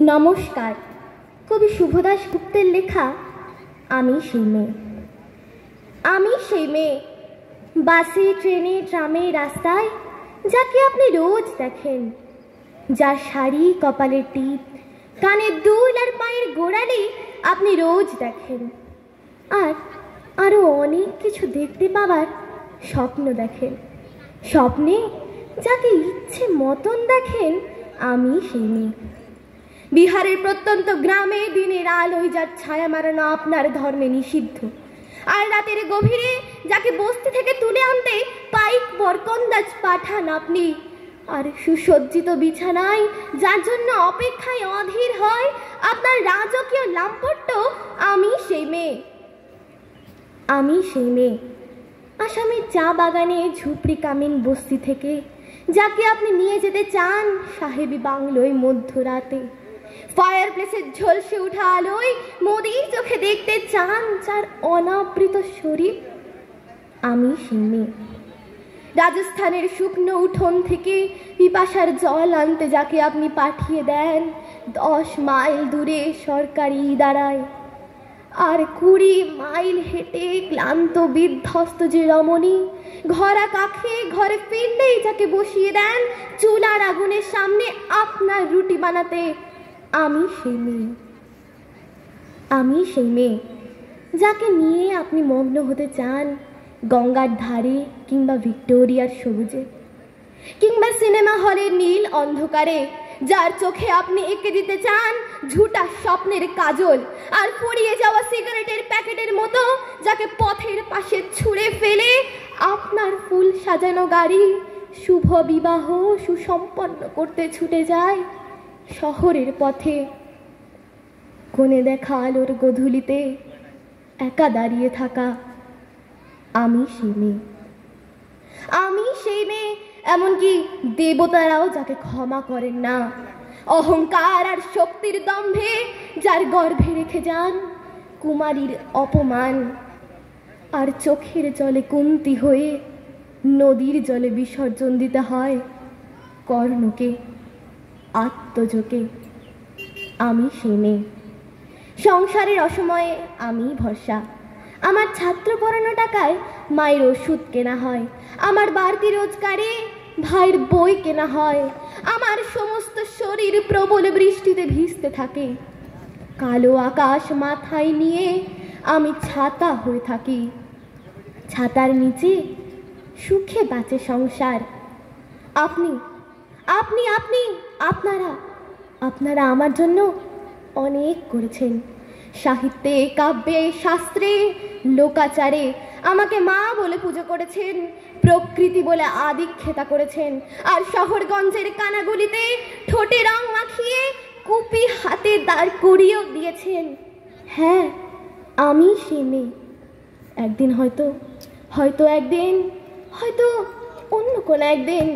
নমস্কার। কবি শুভদাস গুপ্তের লেখা আমি সেই মেয়ে। আমি সেই মেয়ে, বাসে, ট্রেনে, ট্রামে, রাস্তায় যাকে আপনি রোজ দেখেন, যার শাড়ি, কপালের টিপ, কানের দুল আর পায়ের গোড়ালি আপনি রোজ দেখেন, আর আরো অনেক কিছু দেখতে পাবার স্বপ্ন দেখেন। স্বপ্নে যাকে ইচ্ছে মতন দেখেন, আমি সেই মেয়ে। বিহারের প্রত্যন্ত গ্রামে দিনের আলোয় যার ছায়া মারানো আপনার ধর্মে নিষিদ্ধ, আর রাতের গভীরে যাকে বস্তি থেকে তুলে আনতে পাইক বরকন্দাজ পাঠান আপনি, আর সুসজ্জিত বিছানায় যার জন্য অপেক্ষায় অধীর হয় আপনার রাজকীয় লাম্পট্য, আমি সেই মেয়ে। আমি সেই মেয়ে, আসামের চা বাগানে ঝুপড়ি কামিন বস্তি থেকে যাকে আপনি নিয়ে যেতে চান সাহেবী বাংলোয় মধ্যরাতে, ফায়ার প্লেসের ঝলসে উঠা আলোয় মোদির চোখে দেখতে চান যার অনাবৃত শরীর, আমি সেই মেয়ে। রাজস্থানের শুকনো উঠোন থেকে পিপাসার জল আনতে যাকে আপনি পাঠিয়ে দেন 10 মাইল দূরে সরকারি ইদারায়, আর 20 মাইল হেঁটে ক্লান্ত বিধ্বস্ত যে রমণী ঘরা কাখে ঘরে ফিরলেই যাকে বসিয়ে দেন চুলার আগুনের সামনে আপনার রুটি বানাতে, আমি সেই মেয়ে। আমি সেই মেয়ে যাকে নিয়ে আপনি মগ্ন হতে চান গঙ্গার ধারে কিংবা ভিক্টোরিয়ার সবুজে, কিংবা সিনেমা হলের নীল অন্ধকারে, যার চোখে আপনি এঁকে দিতে চান ঝুটা স্বপ্নের কাজল, আর ফুরিয়ে যাওয়া সিগারেটের প্যাকেটের মতো যাকে পথের পাশে ছুঁড়ে ফেলে আপনার ফুল সাজানো গাড়ি শুভ বিবাহ সুসম্পন্ন করতে ছুটে যায় শহরের পথে। কোণে দেখা আলোর গধূলিতে একা দাঁড়িয়ে থাকা, আমি সেই মেয়ে। আমি সেই মেয়ে, এমনকি দেবতারাও যাকে ক্ষমা করেন না, অহংকার আর শক্তির দম্ভে যার গর্ভে রেখে যান কুমারীর অপমান, আর চোখের জলে কুন্তি হয়ে নদীর জলে বিসর্জন দিতে হয় কর্ণকে, আত্মজকে, আমি সেই মেয়ে। সংসারের অসময়ে আমি ভরসা, আমার ছাত্র পড়ানো টাকায় মায়ের ওষুধ কেনা হয়, আমার বাড়তি রোজগারে ভাইয়ের বই কেনা হয়, আমার সমস্ত শরীর প্রবল বৃষ্টিতে ভিজতে থাকে, কালো আকাশ মাথায় নিয়ে আমি ছাতা হয়ে থাকি, ছাতার নিচে সুখে বাঁচে সংসার। আপনি আপনি আপনি আপনারা আপনারা আমার জন্য অনেক করেছেন, সাহিত্যে, কাব্যে, শাস্ত্রে, লোকাচারে আমাকে মা বলে পুজো করেছেন, প্রকৃতি বলে আদিক্ষেতা করেছেন, আর শহরগঞ্জের কানাগুলিতে ঠোঁটে রং মাখিয়ে কুপি হাতে দাঁড় করিয়েও দিয়েছেন। হ্যাঁ, আমি সেই মেয়ে। একদিন হয়তো একদিন, হয়তো অন্য কোনো একদিন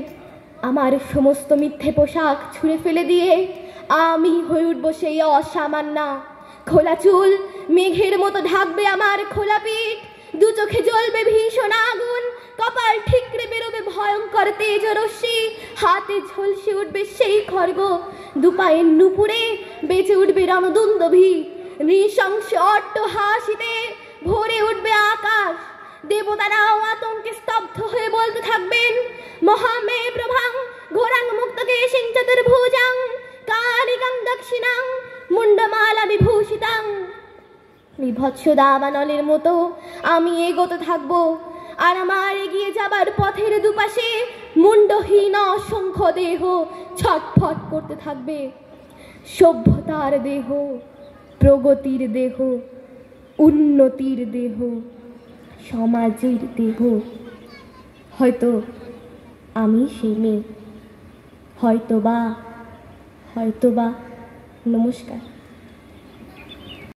আমার সমস্ত মিথ্যে পোশাক ছুঁড়ে ফেলে দিয়ে আমি হয়ে উঠবো সেই অসামান্যা। খোলা চুল মেঘের মতো ঢাকবে আমার খোলা পিঠ, দু চোখে জ্বলবে ভীষণ আগুন, কপাল ঠিকরে বেরোবে ভয়ঙ্কর তেজ রশ্মি, হাতে ঝলসে উঠবে সেই খড়গ, দুপায়ের নুপুরে বেঁচে উঠবে রণদুন্দভি, নৃশংস অট্টহাসিতে ভরে উঠবে আকাশ। দেবতারাও আতঙ্কে স্তব্ধ হয়ে বলতে থাকবেন মহামে প্রভাং ঘোরাং মুক্তকে সিং চতুর্ভুজাং কালিকাং দক্ষিণাং মুন্ডমালা বিভূষিতাং। বিভৎস দাবানলের মতো আমি এগোতে থাকবো, আর আমার এগিয়ে যাবার পথের দুপাশে মুন্ডহীন অসংখ্য দেহ ছটফট করতে থাকবে। সভ্যতার দেহ, প্রগতির দেহ, উন্নতির দেহ, সমাজের দেহ। হয়তো আমি সেই মেয়ে, হয়তোবা। নমস্কার।